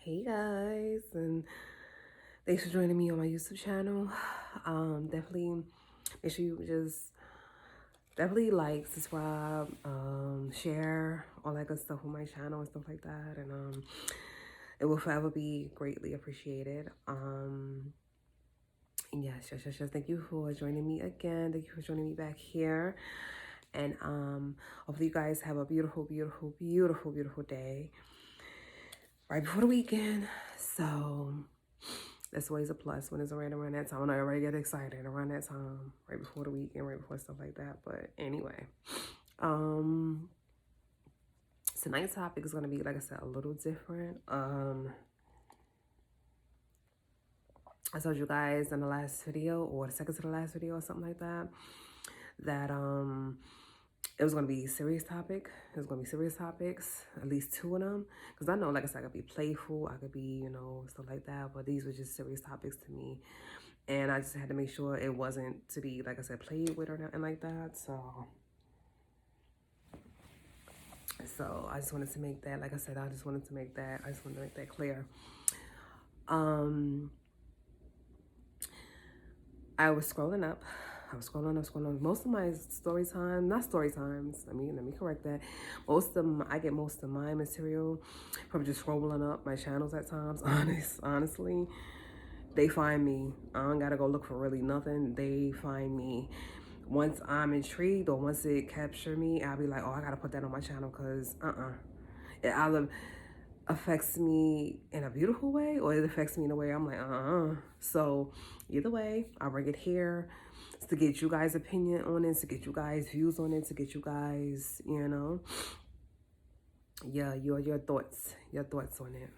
Hey guys, and thanks for joining me on my YouTube channel. Definitely make sure you just definitely like, subscribe, share, all that good stuff on my channel and stuff like that. And it will forever be greatly appreciated. Yes. Thank you for joining me again. Thank you for joining me back here. And hopefully you guys have a beautiful day right before the weekend. So that's always a plus when it's around that time. I know everybody get excited around that time, right before the weekend, right before stuff like that. But anyway, um, tonight's topic is gonna be, like I said, a little different. I told you guys in the last video or the second to the last video or something like that, that it was gonna be serious topic. It was gonna be serious topics, at least two of them. Cause I know, like I said, I could be playful, I could be, stuff like that. But these were just serious topics to me. And I just had to make sure it wasn't to be, like I said, played with or nothing like that. So I just wanted to make that, like I said, I just wanted to make that clear. I was scrolling up. Most of my story time, not story times. Let me correct that. I get most of my material from just scrolling up my channels at times. Honestly, they find me. I don't gotta go look for really nothing. They find me. Once I'm intrigued or once it capture me, I'll be like, oh, I gotta put that on my channel because it either affects me in a beautiful way or it affects me in a way I'm like, So either way, I bring it here to get you guys' opinion on it, to get you guys' views on it, to get you guys, your thoughts on it.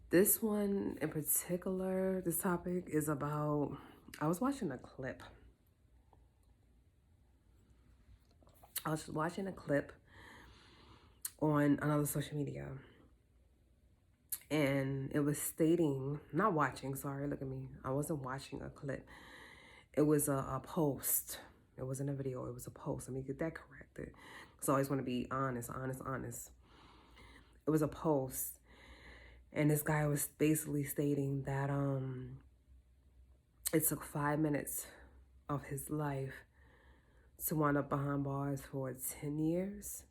This one in particular, this topic is about, I was watching a clip. On another social media. And it was stating, not watching, sorry, look at me. I wasn't watching a clip. It was a post. It wasn't a video, it was a post. Let me get that corrected. Because I always want to be honest. It was a post. And this guy was basically stating that it took 5 minutes of his life to wind up behind bars for 10 years.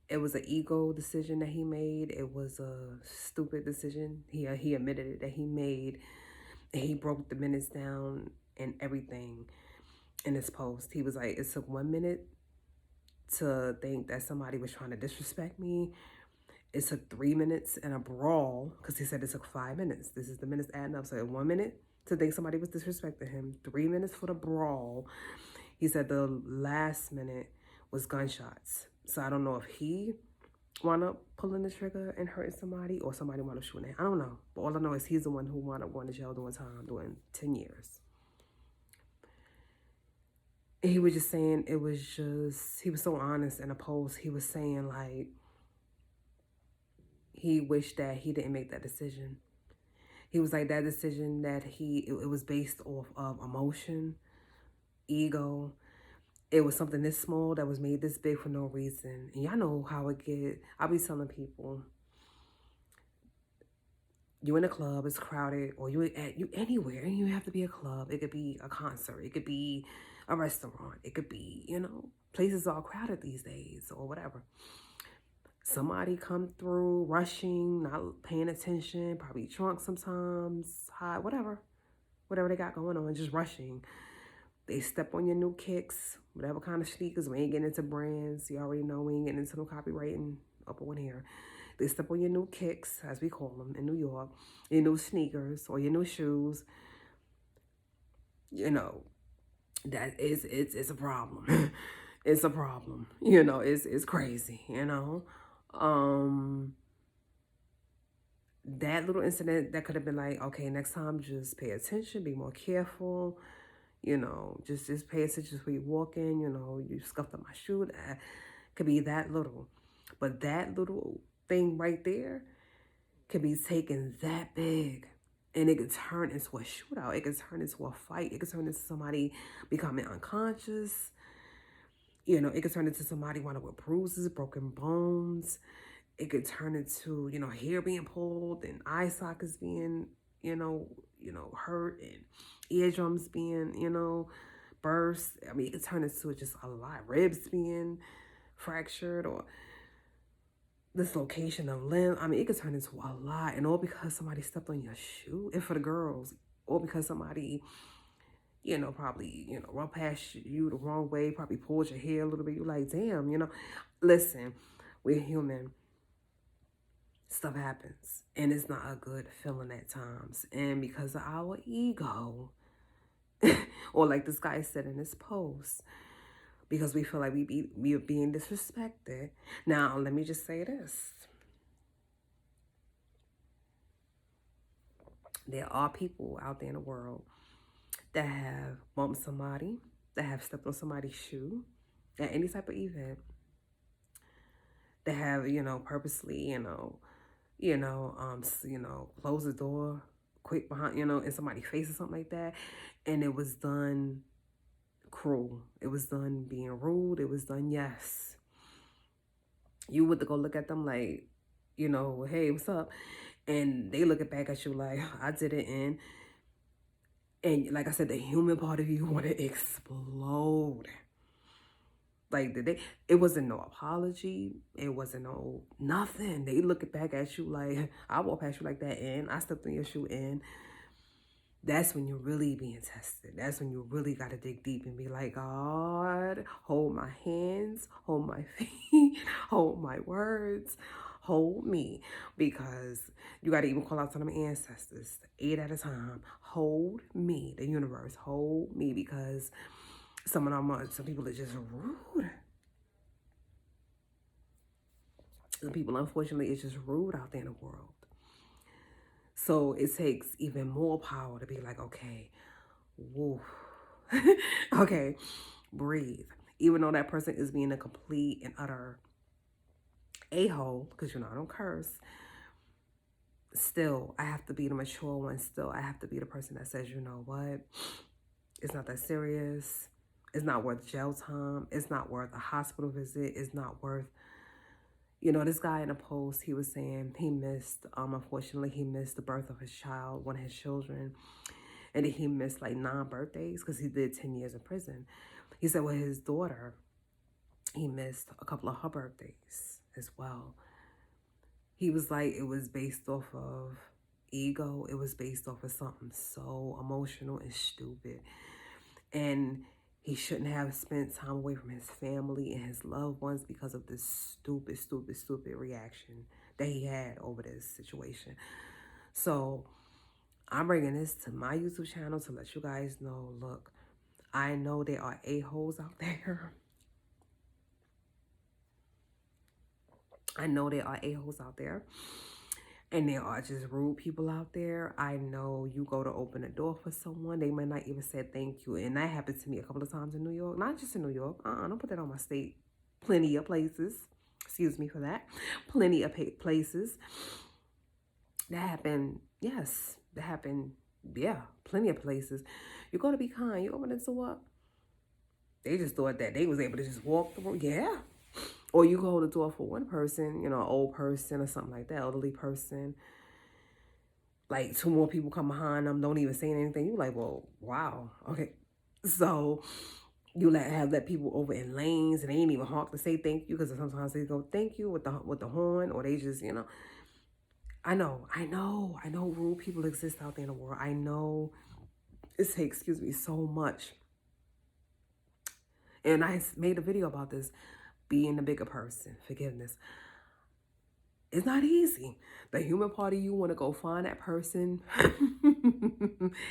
It was an ego decision that he made. It was a stupid decision. He admitted it that he made. And he broke the minutes down and everything in his post. He was like, it took 1 minute to think that somebody was trying to disrespect me. It took 3 minutes and a brawl, because he said it took 5 minutes. This is the minutes adding up. So 1 minute to think somebody was disrespecting him. 3 minutes for the brawl. He said the last minute was gunshots. So I don't know if he wound up pulling the trigger and hurting somebody or somebody wound up shooting it. I don't know. But all I know is he's the one who wound up going to jail doing time, doing 10 years. He was just saying, he was so honest in a post. He was saying, like, he wished that he didn't make that decision. He was like, that decision that it was based off of emotion, ego. It was something this small that was made this big for no reason. And y'all know how it get. I'll be telling people, you in a club, it's crowded, or you anywhere, and you have to be a club. It could be a concert, it could be a restaurant, it could be, places are crowded these days or whatever. Somebody come through rushing, not paying attention, probably drunk sometimes, high, whatever they got going on, just rushing. They step on your new kicks, whatever kind of sneakers. We ain't getting into brands. You already know we ain't getting into no copywriting up on here. They step on your new kicks, as we call them in New York, your new sneakers or your new shoes. That is, it's a problem. It's a problem. It's crazy, That little incident, that could have been like, okay, next time just pay attention, be more careful. Just pay attention where you walk in, you scuffed up my shoe. That could be that little. But that little thing right there could be taken that big. And it could turn into a shootout. It could turn into a fight. It could turn into somebody becoming unconscious. It could turn into somebody winding up with bruises, broken bones. It could turn into, hair being pulled and eye sockets being, hurt, and eardrums being, burst. I mean, it could turn into just a lot. Ribs being fractured, or dislocation of limb. I mean, it could turn into a lot. And all because somebody stepped on your shoe. And for the girls, or because somebody, probably, run past you the wrong way, probably pulled your hair a little bit. You're like, damn, listen, we're human. Stuff happens, and it's not a good feeling at times. And because of our ego, or like this guy said in his post, because we feel like we are being disrespected. Now, let me just say this. There are people out there in the world that have bumped somebody, that have stepped on somebody's shoe at any type of event, that have, purposely, close the door quick behind, in somebody's face or something like that. And it was done cruel. It was done being rude. It was done, yes. You would go look at them like, hey, what's up? And they look back at you like, I did it. And like I said, the human part of you want to explode. Like, it wasn't no apology. It wasn't no nothing. They look back at you like, I walk past you like that, and I stepped on your shoe, and that's when you're really being tested. That's when you really got to dig deep and be like, God, hold my hands, hold my feet, hold my words, hold me. Because you got to even call out to them ancestors, 8 at a time. Hold me, the universe, hold me, because some people are just rude. Some people, unfortunately, is just rude out there in the world. So it takes even more power to be like, okay, woo, okay, breathe. Even though that person is being a complete and utter a-hole, because I don't curse, still, I have to be the mature one. Still, I have to be the person that says, you know what, it's not that serious. It's not worth jail time. It's not worth a hospital visit. It's not worth, this guy in a post, he was saying he missed, unfortunately, he missed the birth of his child, one of his children. And then he missed like 9 birthdays because he did 10 years in prison. He said with his daughter, he missed a couple of her birthdays as well. He was like, it was based off of ego. It was based off of something so emotional and stupid. And he shouldn't have spent time away from his family and his loved ones because of this stupid, stupid, stupid reaction that he had over this situation. So I'm bringing this to my YouTube channel to let you guys know, look, I know there are a-holes out there. I know there are a-holes out there. And there are just rude people out there. I know you go to open a door for someone, they might not even say thank you. And that happened to me a couple of times in New York. Not just in New York. Don't put that on my state. Plenty of places. Excuse me for that. Plenty of places. That happened. Yes. That happened. Yeah. Plenty of places. You go to be kind. You open the door. They just thought that they was able to just walk through. Yeah. Or you hold the door for one person, an old person or something like that, elderly person. Like 2 more people come behind them, don't even say anything. You're like, well, wow, okay. So you have that people over in lanes, and they ain't even honk to say thank you, because sometimes they go thank you with the horn, or they just, I know rude people exist out there in the world. I know it takes, so much. And I made a video about this. Being the bigger person, forgiveness. It's not easy. The human part of you want to go find that person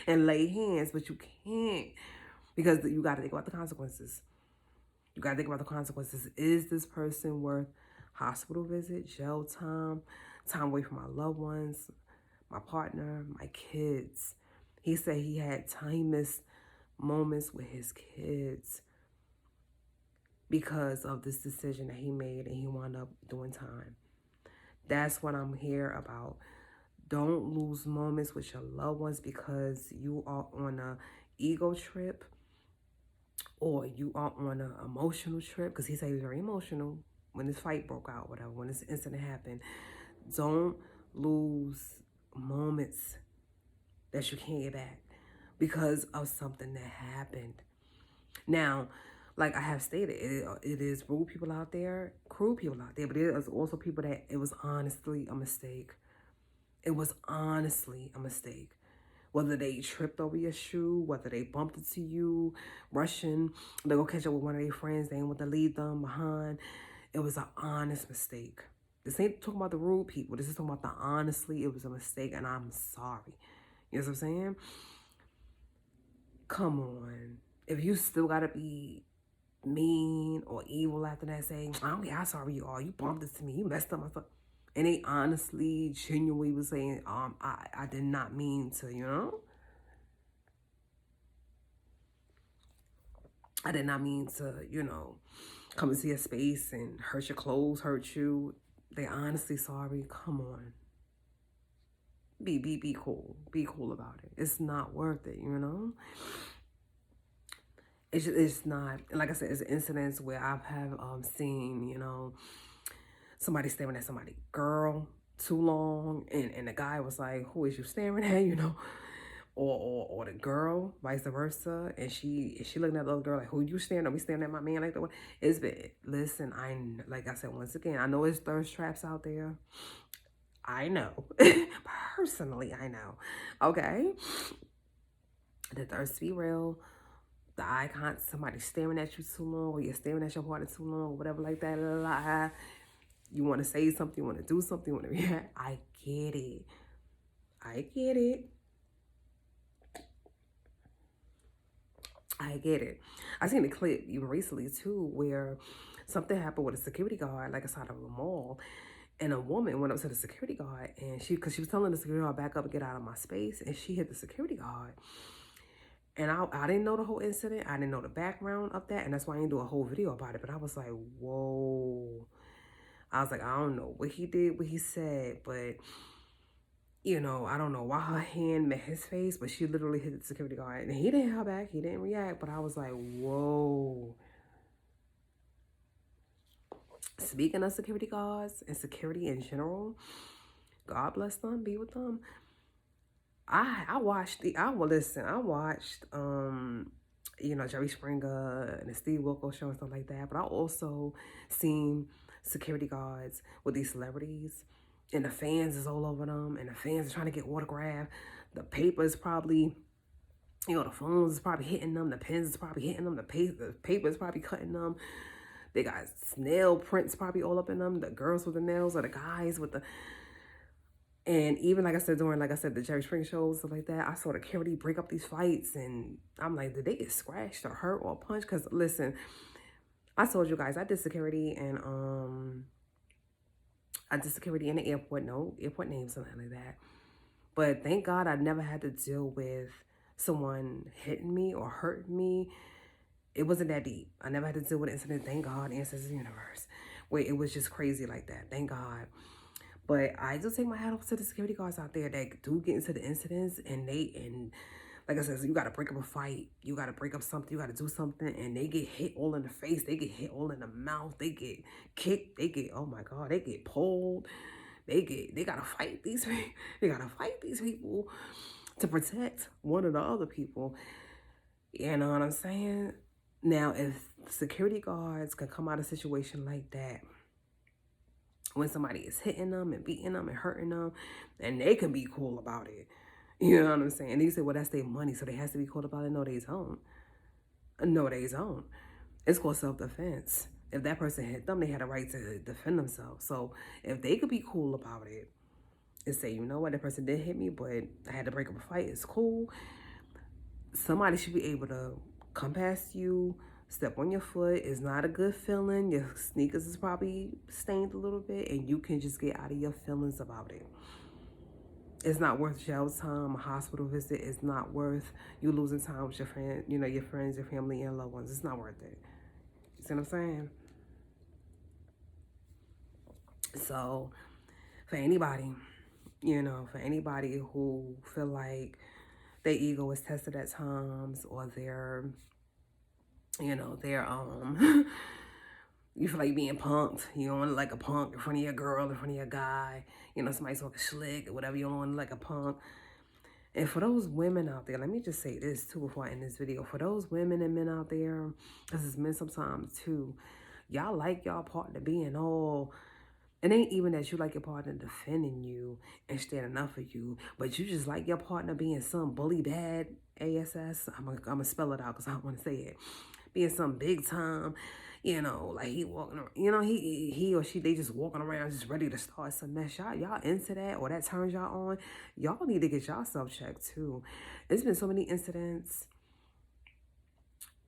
and lay hands, but you can't, because you got to think about the consequences. You got to think about the consequences. Is this person worth hospital visit, jail time, time away from my loved ones, my partner, my kids? He said he had missed moments with his kids because of this decision that he made, and he wound up doing time. That's what I'm here about. Don't lose moments with your loved ones because you are on a ego trip, or you are on an emotional trip, because he said he was very emotional when this fight broke out, whatever, when this incident happened, don't lose moments that you can't get back because of something that happened. Now, like I have stated, it is rude people out there, cruel people out there, but it is also people that it was honestly a mistake. It was honestly a mistake. Whether they tripped over your shoe, whether they bumped into you, rushing, they go catch up with one of their friends, they ain't want to leave them behind. It was an honest mistake. This ain't talking about the rude people. This is talking about the honestly, it was a mistake and I'm sorry. You know what I'm saying? Come on. If you still gotta be mean or evil after that, saying, I don't care how sorry you are, you bumped into me, you messed up my stuff. And they honestly, genuinely was saying, I did not mean to, you know? I did not mean to, you know, come into your space and hurt your clothes, hurt you. They honestly sorry. Come on. Be cool. Be cool about it. It's not worth it, you know? It's not, like I said, it's incidents where I have seen, you know, somebody staring at somebody girl too long, and the guy was like, who is you staring at, you know? Or the girl, vice versa, and she looking at the other girl like, who you staring at? Me staring at my man like that? It's been, listen, like I said, once again, I know there's thirst traps out there. I know. Personally, I know. Okay? The thirst be real. The eye contact, somebody staring at you too long, or you're staring at your partner too long, or whatever like that. You want to say something, you want to do something, you want to react. I get it. I get it. I get it. I seen a clip even recently too where something happened with a security guard, like outside of a mall, and a woman went up to the security guard and because she was telling the security guard back up and get out of my space, and she hit the security guard. And I didn't know the whole incident. I didn't know the background of that, and that's why I didn't do a whole video about it. But I was like, whoa. I was like, I don't know what he did, what he said, but you know, I don't know why her hand met his face, but she literally hit the security guard. And he didn't hit her back. He didn't react. But I was like, whoa. Speaking of security guards and security in general, God bless them, be with them. I watched, you know, Jerry Springer and the Steve Wilkos show and stuff like that. But I also seen security guards with these celebrities, and the fans is all over them, and the fans are trying to get autographed. The paper is probably, you know, the phones is probably hitting them, the pens is probably hitting them, the paper is probably cutting them. They got nail prints probably all up in them. The girls with the nails or the guys with the... And even, like I said, during, like I said, the Jerry Springer shows, stuff like that, I saw the Carity break up these fights, and I'm like, did they get scratched or hurt or punched? Because, listen, I told you guys, I did security, and I did security in the airport. No airport names, something like that. But thank God I never had to deal with someone hitting me or hurting me. It wasn't that deep. I never had to deal with an incident. Thank God, Ancestors Universe, where it was just crazy like that. Thank God. But I do take my hat off to the security guards out there that do get into the incidents, and like I said, you got to break up a fight. You got to break up something. You got to do something, and they get hit all in the face. They get hit all in the mouth. They get kicked. They get, oh my God, they get pulled. They got to fight these people. They got to fight these people to protect one of the other people. You know what I'm saying? Now, if security guards can come out of a situation like that, when somebody is hitting them and beating them and hurting them, and they can be cool about it. You know what I'm saying? And you say, well, that's their money, so they has to be cool about it. No, they don't. No, they don't. It's called self-defense. If that person hit them, they had a right to defend themselves. So if they could be cool about it and say, you know what, that person did hit me, but I had to break up a fight, it's cool. Somebody should be able to come past you, step on your foot. Is not a good feeling. Your sneakers is probably stained a little bit, and you can just get out of your feelings about it. It's not worth jail time, a hospital visit. It's not worth you losing time with your friend, you know, your friends, your family, and loved ones. It's not worth it. You see what I'm saying? So, for anybody, you know, for anybody who feel like their ego is tested at times, or their, you know, their You feel like being punked. You don't want to like a punk in front of your girl, in front of your guy. You know, somebody talking slick or whatever. You don't want to like a punk. And for those women out there, let me just say this too before I end this video. For those women and men out there, this is men sometimes too, y'all like y'all partner being all, it ain't even that you like your partner defending you and standing up for you, but you just like your partner being some bully bad ass. I'm gonna spell it out because I don't want to say it. Being some big time, you know, like he walking around, you know, he or she, they just walking around just ready to start some mess. Y'all into that, or that turns y'all on. Y'all need to get yourself checked too. There's been so many incidents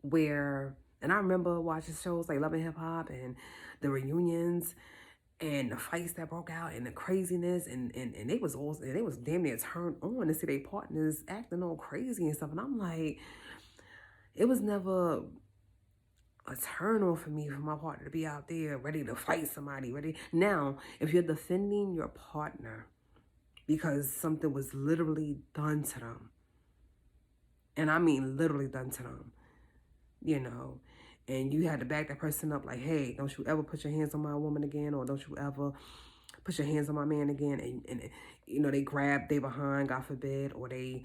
where, and I remember watching shows like Love and Hip Hop and the reunions and the fights that broke out and the craziness, and they was also, they was damn near turned on to see their partners acting all crazy and stuff. And I'm like, it was never a turn on for me for my partner to be out there ready to fight somebody. Ready now, if you're defending your partner because something was literally done to them, and I mean literally done to them, you know, and you had to back that person up like, hey, don't you ever put your hands on my woman again, or don't you ever put your hands on my man again. And you know, they grab their behind, God forbid, or they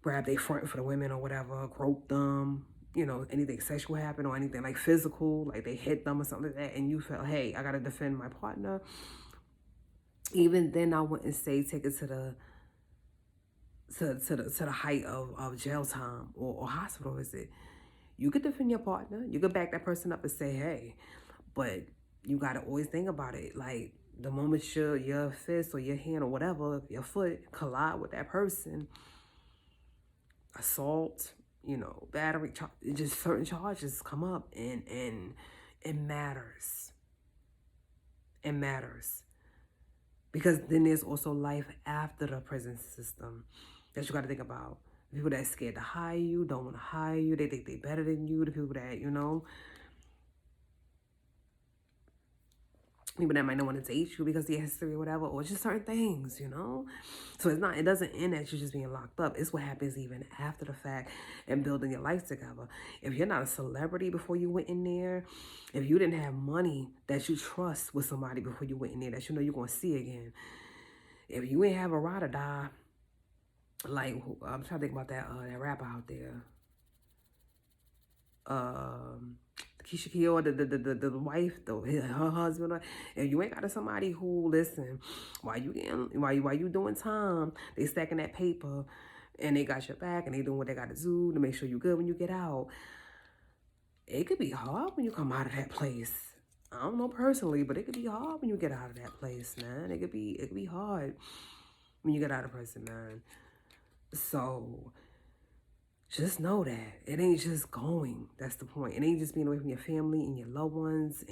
grab their front for the women or whatever, grope them, you know, anything sexual happened or anything like physical, like they hit them or something like that, and you felt, hey, I gotta defend my partner. Even then, I wouldn't say take it to the height of jail time or hospital visit. You could defend your partner. You could back that person up and say, hey, but you got to always think about it. Like, the moment your fist or your hand or whatever, your foot collide with that person, assault, you know, battery, just certain charges come up, and it matters. It matters. Because then there's also life after the prison system that you got to think about. People that are scared to hire you, don't want to hire you, they think they're better than you. The people that, you know, people that might not want to date you because of your history or whatever, or just certain things, you know. So it doesn't end at you just being locked up. It's what happens even after the fact and building your life together. If you're not a celebrity before you went in there, if you didn't have money that you trust with somebody before you went in there that you know you're going to see again, if you ain't have a ride or die, like, I'm trying to think about that rapper out there, Keisha Kiyoi, the wife, her husband. If you ain't got somebody who, listen, while you doing time, they stacking that paper, and they got your back, and they doing what they got to do to make sure you good when you get out. It could be hard when you come out of that place. I don't know personally, but it could be hard when you get out of that place, man. It could be hard when you get out of prison, man. So just know that it ain't just going. That's the point. It ain't just being away from your family and your loved ones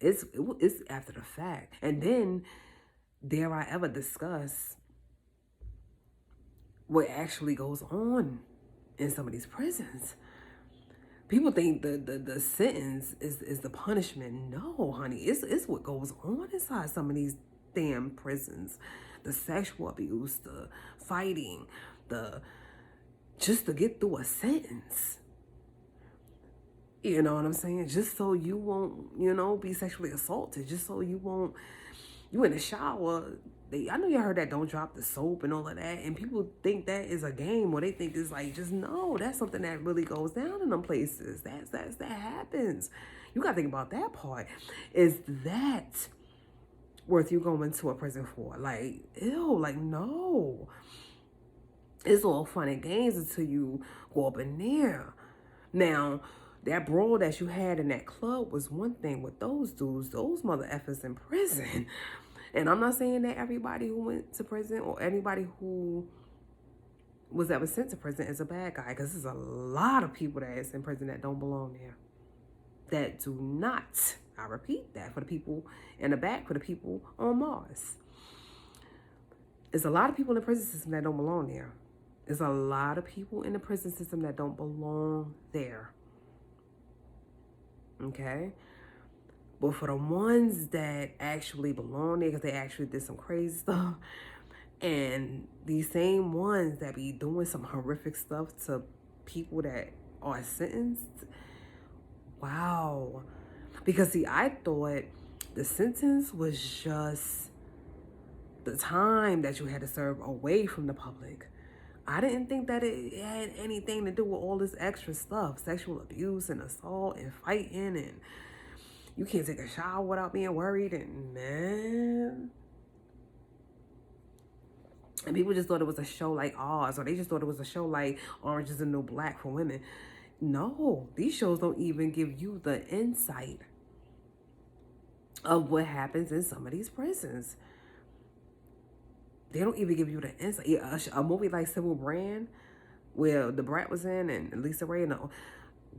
it's after the fact. And then, dare I ever discuss what actually goes on in some of these prisons? People think the sentence is the punishment. No, honey, it's what goes on inside some of these damn prisons. The sexual abuse, the fighting, just to get through a sentence. You know what I'm saying? Just so you won't, you know, be sexually assaulted. Just so you won't, you in the shower. I know you heard that don't drop the soap and all of that. And people think that is a game, or they think it's like, just no, that's something that really goes down in them places. That happens. You got to think about that part. Is that worth you going to a prison for? Like, ew, like, no. It's all fun and games until you go up in there. Now, that brawl that you had in that club was one thing. With those dudes, those mother effers in prison. And I'm not saying that everybody who went to prison or anybody who was ever sent to prison is a bad guy. Because there's a lot of people that is in prison that don't belong there. That do not. I repeat that for the people in the back, for the people on Mars. There's a lot of people in the prison system that don't belong there. There's a lot of people in the prison system that don't belong there. Okay? But for the ones that actually belong there because they actually did some crazy stuff, and these same ones that be doing some horrific stuff to people that are sentenced, Wow. Because see, I thought the sentence was just the time that you had to serve away from the public. I didn't think that it had anything to do with all this extra stuff, sexual abuse and assault and fighting, and you can't take a shower without being worried, and man. And people just thought it was a show like Oz, or they just thought it was a show like Orange is the New Black for women. No, these shows don't even give you the insight of what happens in some of these prisons. They don't even give you the insight. Yeah, a movie like Civil Brand, where the Brat was in and Lisa Ray, no,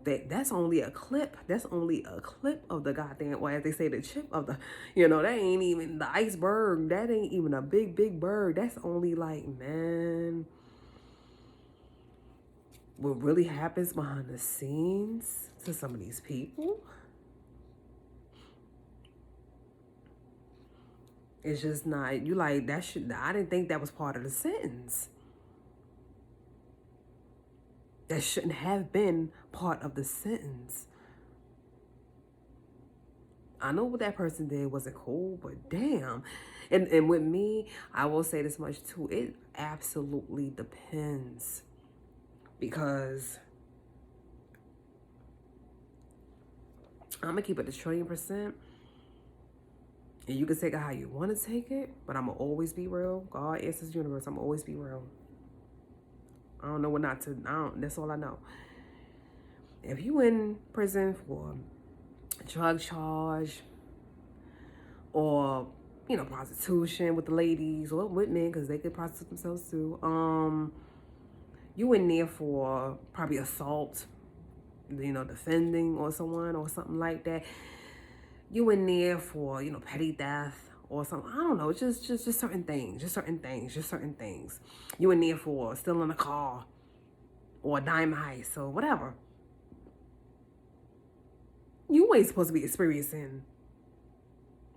that's only a clip. That's only a clip of the goddamn, or as they say, the chip of the, that ain't even the iceberg. That ain't even a big bird. That's only like, man, what really happens behind the scenes to some of these people. It's just not, you like, that should, I didn't think that was part of the sentence. That shouldn't have been part of the sentence. I know what that person did wasn't cool, but damn. And with me, I will say this much too. It absolutely depends. Because I'm going to keep it a 1,000,000%. And you can take it how you want to take it, but I'm going to always be real. God answers the universe. I'm going to always be real. I don't know what not to, that's all I know. If you in prison for a drug charge or, prostitution with the ladies or with men, because they could prostitute themselves too. You in there for probably assault, defending or someone or something like that. You in there for, petty theft or something. I don't know, just certain things, just certain things. You in there for stealing a car or a diamond heist or whatever. You ain't supposed to be experiencing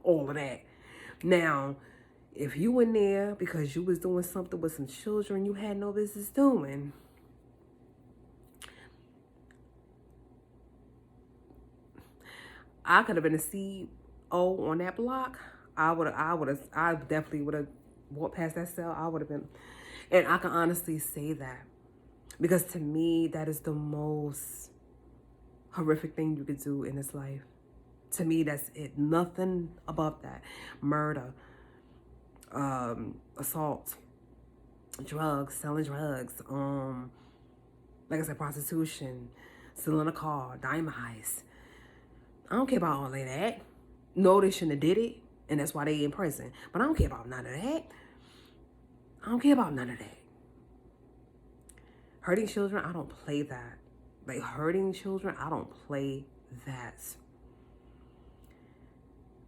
all of that. Now, if you in there because you was doing something with some children you had no business doing, I could have been a CEO on that block. I definitely would have walked past that cell. I would have been, and I can honestly say that because to me, that is the most horrific thing you could do in this life. To me, that's it. Nothing above that. Murder, assault, drugs, selling drugs, like I said, prostitution, stealing a car, diamond heist. I don't care about all of that. No, they shouldn't have did it, and that's why they in prison. But I don't care about none of that. I don't care about none of that. Hurting children, I don't play that. Like, hurting children, I don't play that.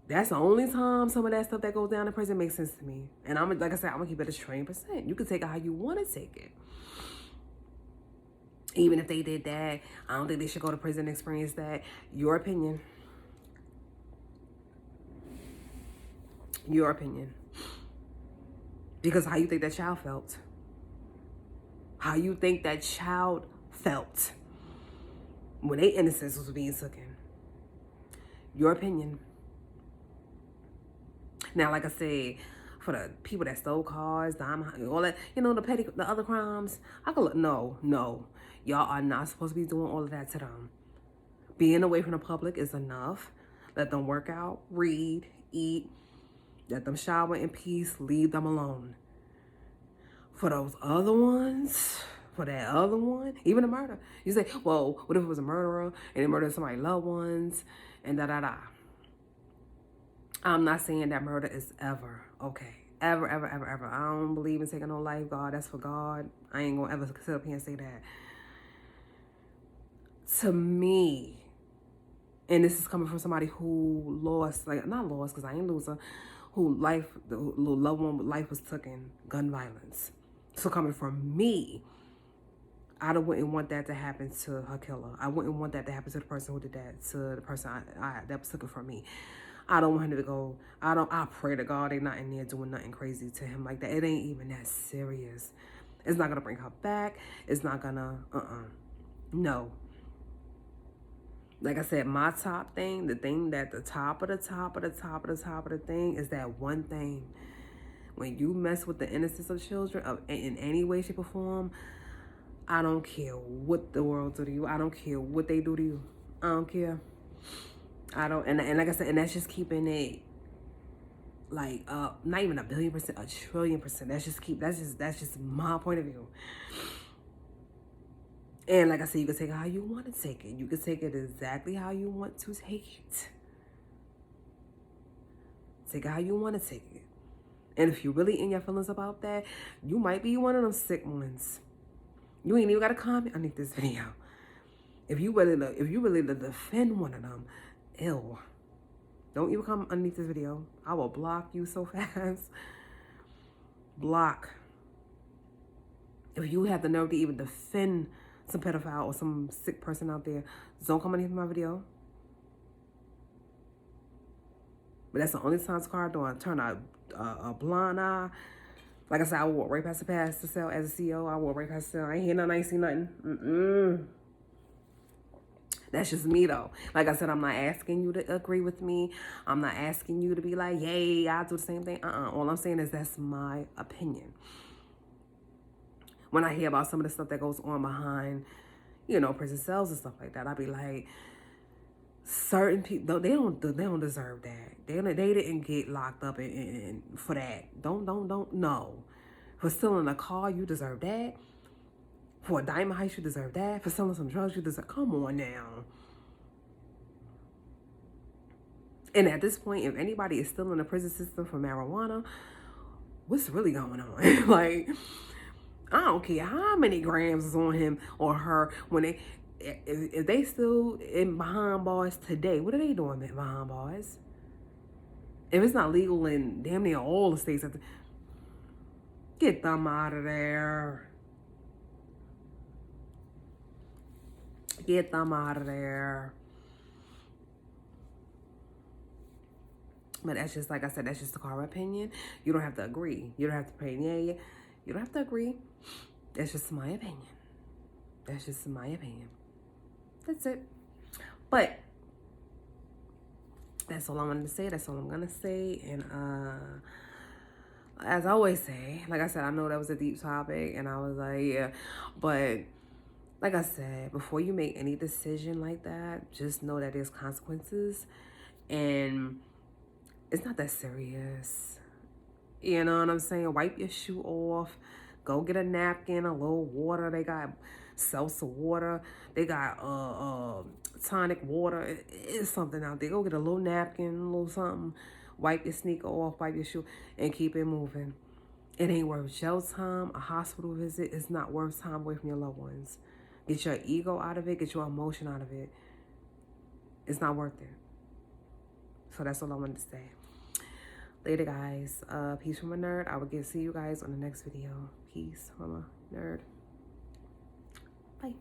That's the only time some of that stuff that goes down in prison makes sense to me. And like I said, I'm gonna keep it as 1,000,000%. You can take it how you want to take it. Even if they did that, I don't think they should go to prison and experience that. Your opinion. Your opinion. Because how you think that child felt. How you think that child felt when their innocence was being taken. Your opinion. Now, like I said, for the people that stole cars, all that, the other crimes, I could look, no. Y'all are not supposed to be doing all of that to them. Being away from the public is enough. Let them work out, read, eat. Let them shower in peace. Leave them alone. For those other ones, for that other one, even a murder. You say, well, what if it was a murderer and they murdered somebody's loved ones and da-da-da. I'm not saying that murder is ever okay. Ever. I don't believe in taking no life. God, that's for God. I ain't gonna ever sit up here and say that. To me, and this is coming from somebody who lost, like, not lost because I ain't loser, who the loved one life was taken, gun violence. So coming from me, I wouldn't want that to happen to her killer. I wouldn't want that to happen to the person who did that, to the person that was taken from me. I don't want him to go, I pray to God they not in there doing nothing crazy to him like that. It ain't even that serious. It's not going to bring her back. It's not going to, no. Like I said, my top thing, the thing that the top of the top of the top of the top of the thing is that one thing. When you mess with the innocence of children in any way, shape, or form, I don't care what the world do to you. I don't care what they do to you. I don't care. I don't, and like I said, and that's just keeping it like not even 1,000,000,000%, 1,000,000,000,000%. That's just my point of view. And like I said, you can take it how you want to take it. You can take it exactly how you want to take it. Take it how you want to take it. And if you're really in your feelings about that, you might be one of them sick ones. You ain't even got to comment underneath this video. If you really to defend one of them, ew. Don't even come underneath this video. I will block you so fast. Block. If you have the nerve to even defend some pedophile or some sick person out there, don't come underneath my video. But that's the only time Scar don't turn a blind eye. Like I said, I walk right past the pass to sell as a CEO. I walk right past the sale. I ain't hear nothing. I ain't see nothing. That's just me, though. Like I said, I'm not asking you to agree with me. I'm not asking you to be like, yay, I do the same thing. All I'm saying is that's my opinion. When I hear about some of the stuff that goes on behind, prison cells and stuff like that, I be like, certain people, they don't deserve that. They didn't get locked up and for that. Don't no. For stealing a car, you deserve that. For a diamond heist, you deserve that. For selling some drugs, you deserve. Come on now. And at this point, if anybody is still in the prison system for marijuana, what's really going on? Like, I don't care how many grams is on him or her when if they still in behind bars today, what are they doing behind bars? If it's not legal in damn near all the states, get them out of there. Get them out of there. But that's just, like I said, that's just the car opinion. You don't have to agree. You don't have to pay. Yeah. You don't have to agree. That's just my opinion. That's just my opinion. That's it. But that's all I wanted to say. That's all I'm gonna say. And as I always say, like I said, I know that was a deep topic, and I was like, yeah, but like I said, before you make any decision like that, just know that there's consequences, and it's not that serious. You know what I'm saying? Wipe your shoe off. Go get a napkin, a little water. They got seltzer water. They got tonic water. It's something out there. Go get a little napkin, a little something. Wipe your sneaker off, wipe your shoe, and keep it moving. It ain't worth jail time, a hospital visit. It's not worth time away from your loved ones. Get your ego out of it. Get your emotion out of it. It's not worth it. So that's all I wanted to say. Later, guys. Peace from a nerd. I will see you guys on the next video. Peace from a nerd. Bye.